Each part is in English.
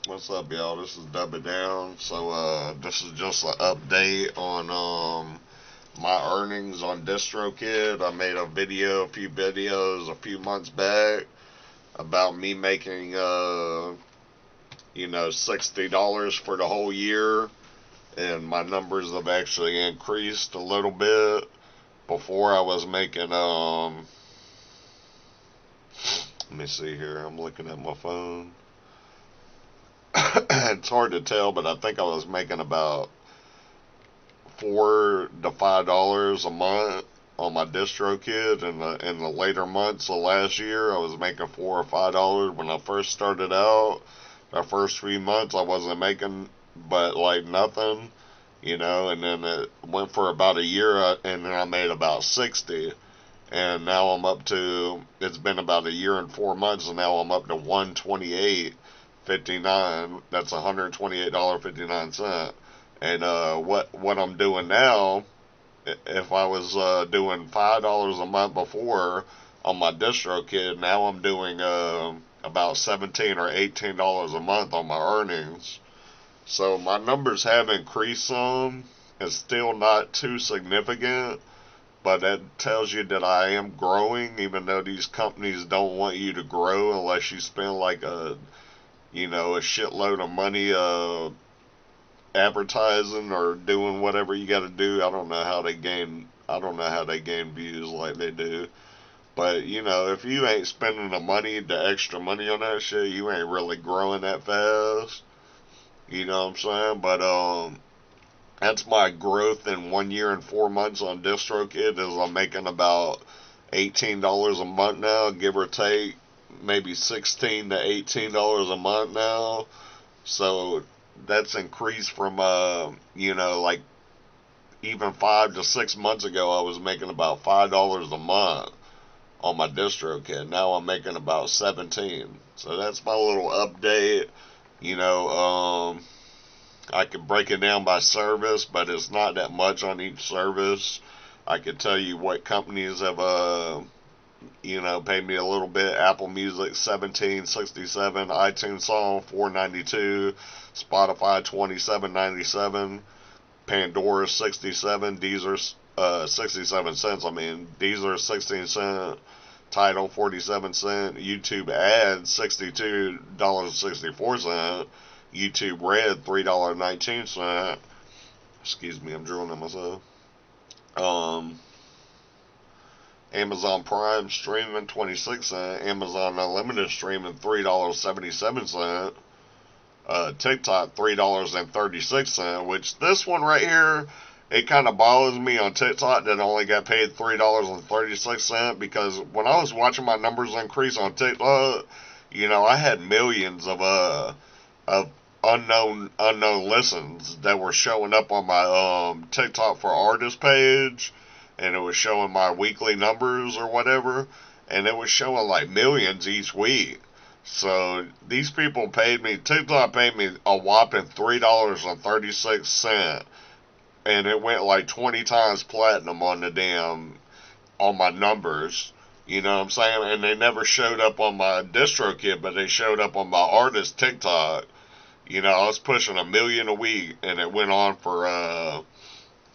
What's up, y'all? This is Dubitdown. This is just an update on my earnings on DistroKid. I made a few videos a few months back about me making $60 for the whole year, and my numbers have actually increased a little bit. Before I was making let me see here. I'm looking at my phone. It's hard to tell, but I think I was making about $4 to $5 a month on my DistroKid. In the later months of last year, I was making $4 or $5 when I first started out. The first 3 months, I wasn't making but like nothing, and then it went for about a year, and then I made about 60. And now I'm up to, it's been about a year and 4 months, and now I'm up to 128.59. That's $128.59. And what I'm doing now, if I was doing $5 a month before on my DistroKid, now I'm doing about $17 or $18 a month on my earnings. So my numbers have increased some. It's still not too significant, but that tells you that I am growing, even though these companies don't want you to grow unless you spend like a shitload of money advertising or doing whatever you got to do. I don't know how they gain views like they do. But if you ain't spending the extra money on that shit, you ain't really growing that fast. You know what I'm saying? But that's my growth in 1 year and 4 months on DistroKid. Is I'm making about $18 a month now, give or take, maybe $16 to $18 a month now. So that's increased from like even 5 to 6 months ago, I was making about $5 a month on my DistroKid. Now I'm making about 17. So that's my little update. You know, I could break it down by service, but it's not that much on each service. I could tell you what companies have paid me a little bit. Apple Music 17.67, iTunes Song 4.92, Spotify 27.97, Pandora 67, Deezer 67 cents. Deezer 16 cents, Tidal 47 cents, YouTube Ads $62.64, YouTube Red $3.19. Excuse me, I'm drilling on myself. Um, Amazon Prime streaming 26 cents, Amazon Unlimited streaming $3.77, TikTok $3.36, which this one right here, it kind of bothers me on TikTok that I only got paid $3.36, because when I was watching my numbers increase on TikTok, I had millions of unknown listens that were showing up on my TikTok for Artists page, and it was showing my weekly numbers or whatever, and it was showing like millions each week. So these people TikTok paid me a whopping $3.36, and it went like 20 times platinum on my numbers. You know what I'm saying? And they never showed up on my DistroKid, but they showed up on my artist TikTok. I was pushing a million a week, and it went on for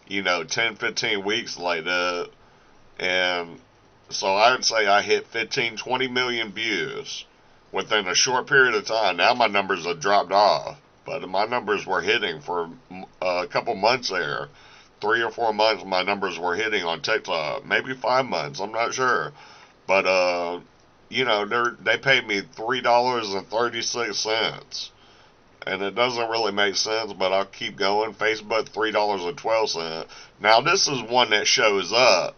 10, 15 weeks like that. And so I'd say I hit 15, 20 million views within a short period of time. Now my numbers have dropped off, but my numbers were hitting for a couple months there. 3 or 4 months, my numbers were hitting on TikTok. Maybe 5 months, I'm not sure. But, they paid me $3.36. And it doesn't really make sense, but I'll keep going. Facebook, $3.12. Now, this is one that shows up.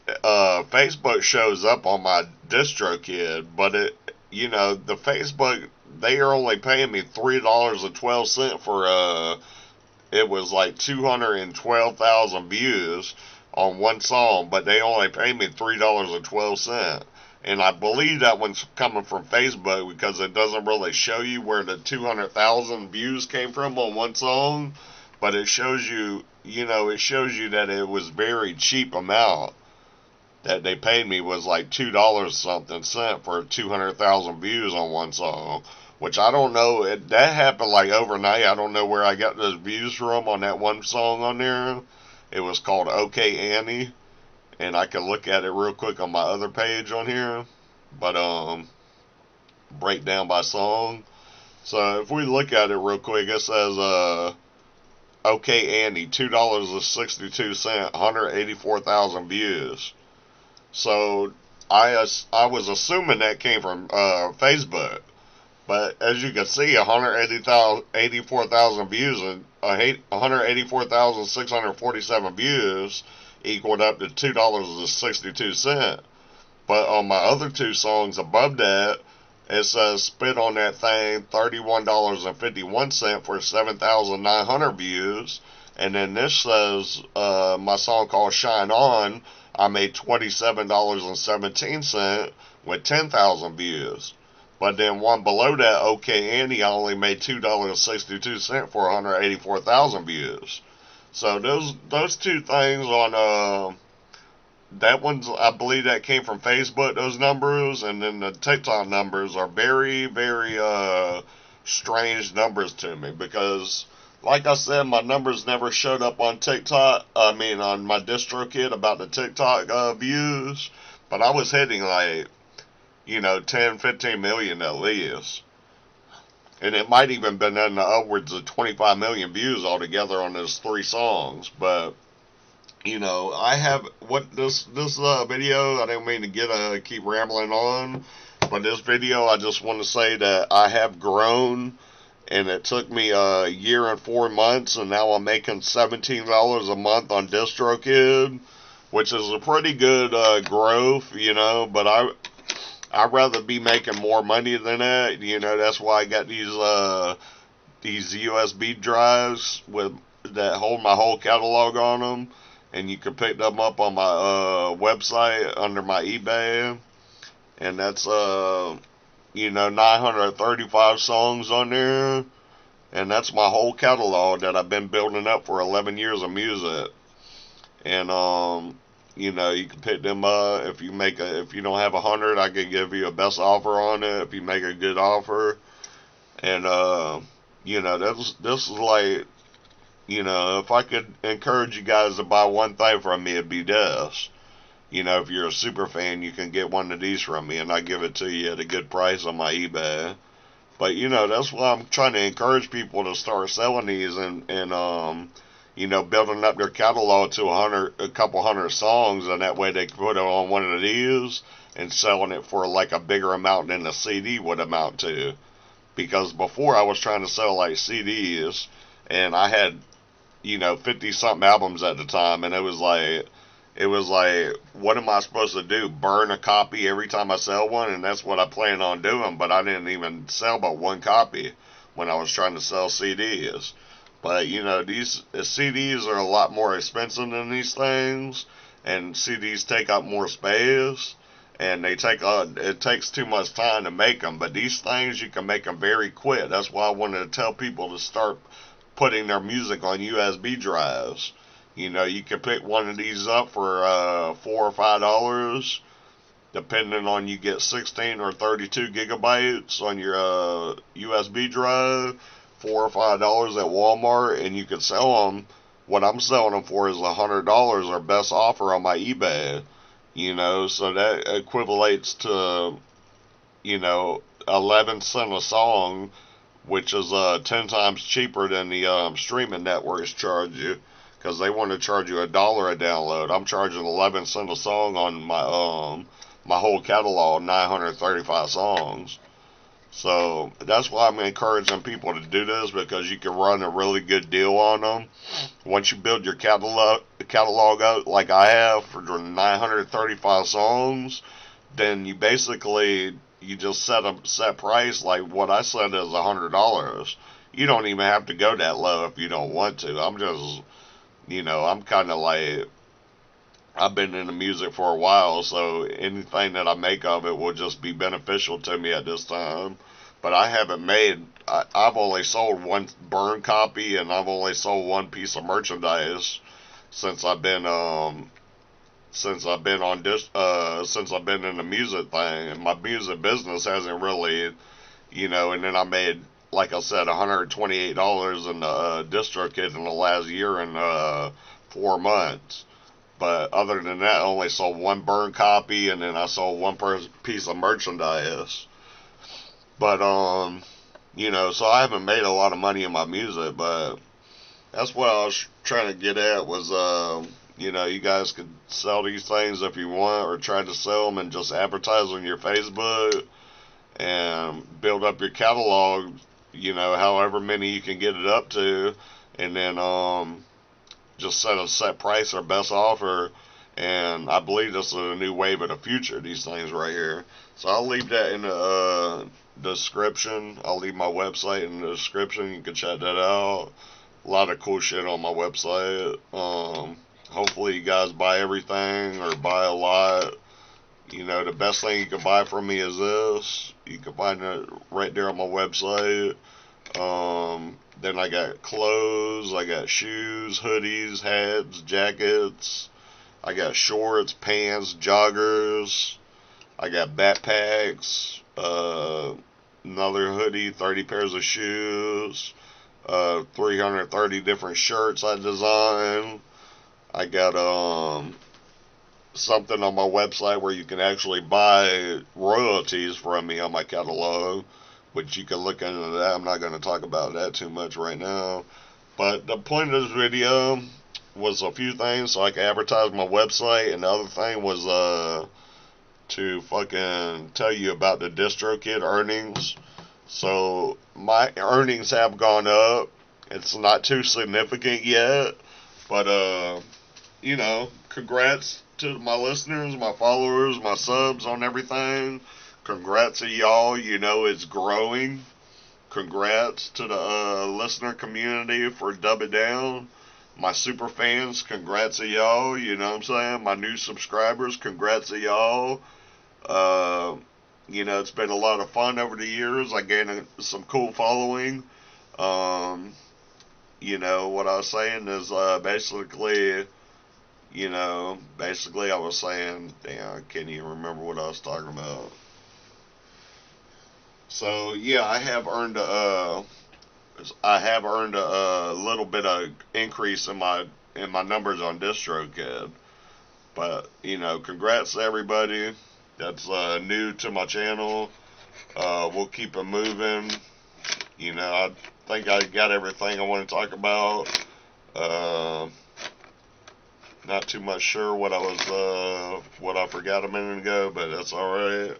Facebook shows up on my DistroKid, but the Facebook, they are only paying me $3.12 for, it was like 212,000 views on one song, but they only pay me $3.12. And I believe that one's coming from Facebook, because it doesn't really show you where the 200,000 views came from on one song, but it shows you, that it was very cheap amount that they paid me, was like $2 something cent for 200,000 views on one song. which I don't know. That happened like overnight. I don't know where I got those views from on that one song on there. It was called "Okay Annie," and I can look at it real quick on my other page on here. But breakdown by song. So if we look at it real quick, it says "Okay Annie," $2.62, 184,000 views. So I was assuming that came from Facebook. But as you can see, 184,000 views and 184,647 views equaled up to $2.62. But on my other two songs above that, it says "Spit on That Thing," $31.51 for 7,900 views. And then this says my song called "Shine On," I made $27.17 with 10,000 views. But then one below that, "Okay Annie," I only made $2.62 for 184,000 views. So those two things on that one's, I believe that came from Facebook, those numbers, and then the TikTok numbers are very, very strange numbers to me because, like I said, my numbers never showed up on TikTok. I mean, on my distrokid about the TikTok views, but I was hitting like 10, 15 million at least. And it might even been in the upwards of 25 million views altogether on those three songs. But, I have, what, this video, I didn't mean to keep rambling on, but this video, I just want to say that I have grown, and it took me a year and 4 months, and now I'm making $17 a month on DistroKid, which is a pretty good growth, but I'd rather be making more money than that. That's why I got these USB drives that hold my whole catalog on them, and you can pick them up on my website under my eBay, and that's 935 songs on there, and that's my whole catalog that I've been building up for 11 years of music. And you can pick them up. If you don't have 100, I can give you a best offer on it if you make a good offer. And this is like, if I could encourage you guys to buy one thing from me, it'd be this. If you're a super fan, you can get one of these from me, and I give it to you at a good price on my eBay. But that's why I'm trying to encourage people to start selling these and building up their catalog to a couple hundred songs, and that way they can put it on one of these and selling it for like a bigger amount than a CD would amount to. Because before I was trying to sell like CDs, and I had 50 something albums at the time, and it was like, what am I supposed to do? Burn a copy every time I sell one? And that's what I plan on doing, but I didn't even sell but one copy when I was trying to sell CDs. But these CDs are a lot more expensive than these things, and CDs take up more space, and it takes too much time to make them. But these things, you can make them very quick. That's why I wanted to tell people to start putting their music on USB drives. You can pick one of these up for $4 or $5, depending on, you get 16 or 32 gigabytes on your USB drive. $4 or $5 at Walmart, and you can sell them. What I'm selling them for is $100, or best offer on my eBay. So that equivalates to 11 cents a song, which is 10 times cheaper than the streaming networks charge you, because they want to charge you $1 a download. I'm charging 11 cents a song on my whole catalog, 935 songs. So that's why I'm encouraging people to do this, because you can run a really good deal on them. Once you build your catalog out like I have for 935 songs, then you just set a set price like what I said is $100. You don't even have to go that low if you don't want to. I'm just, I'm kind of like, I've been in the music for a while, so anything that I make of it will just be beneficial to me at this time. But I've only sold one burn copy, and I've only sold one piece of merchandise since I've been in the music thing. And my music business hasn't really, you know, and then I made, like I said, $128 in the distrokid in the last year and 4 months. But other than that, I only sold one burned copy, and then I sold one piece of merchandise. But you know, so I haven't made a lot of money in my music, but that's what I was trying to get at was, you know, you guys could sell these things if you want, or try to sell them and just advertise on your Facebook and build up your catalog, you know, however many you can get it up to, and then just set a set price or best offer. And I believe this is a new wave of the future, these things right here. So I'll leave that in the description. I'll leave my website in the description. You can check that out. A lot of cool shit on my website. Hopefully you guys buy everything or buy a lot. You know, the best thing you can buy from me is this. You can find it right there on my website. Then I got clothes, I got shoes, hoodies, hats, jackets. I got shorts, pants, joggers. I got backpacks, another hoodie, 30 pairs of shoes, 330 different shirts I designed. I got something on my website where you can actually buy royalties from me on my catalog, which you can look into that. I'm not going to talk about that too much right now. But the point of this video was a few things so I could advertise my website, and the other thing was to fucking tell you about the DistroKid earnings. So my earnings have gone up. It's not too significant yet, but you know, congrats to my listeners, my followers, my subs on everything. Congrats to y'all. You know, it's growing. Congrats to the listener community for Dubitdown. My super fans, congrats to y'all. You know what I'm saying? My new subscribers, congrats to y'all. Uh, you know, it's been a lot of fun over the years. I gained some cool following. Um, you know, what I was saying is basically, you know, basically I was saying, damn, I can't even remember what I was talking about. So yeah, I have earned a little bit of increase in my numbers on DistroKid. But you know, congrats to everybody that's new to my channel. We'll keep it moving. You know, I think I got everything I want to talk about. Uh, Not too much sure what I forgot a minute ago, but that's all right.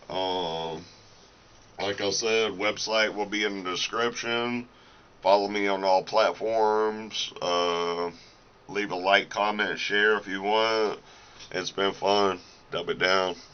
Um, like I said, website will be in the description. Follow me on all platforms. Leave a like, comment, share if you want. It's been fun. Dub it down.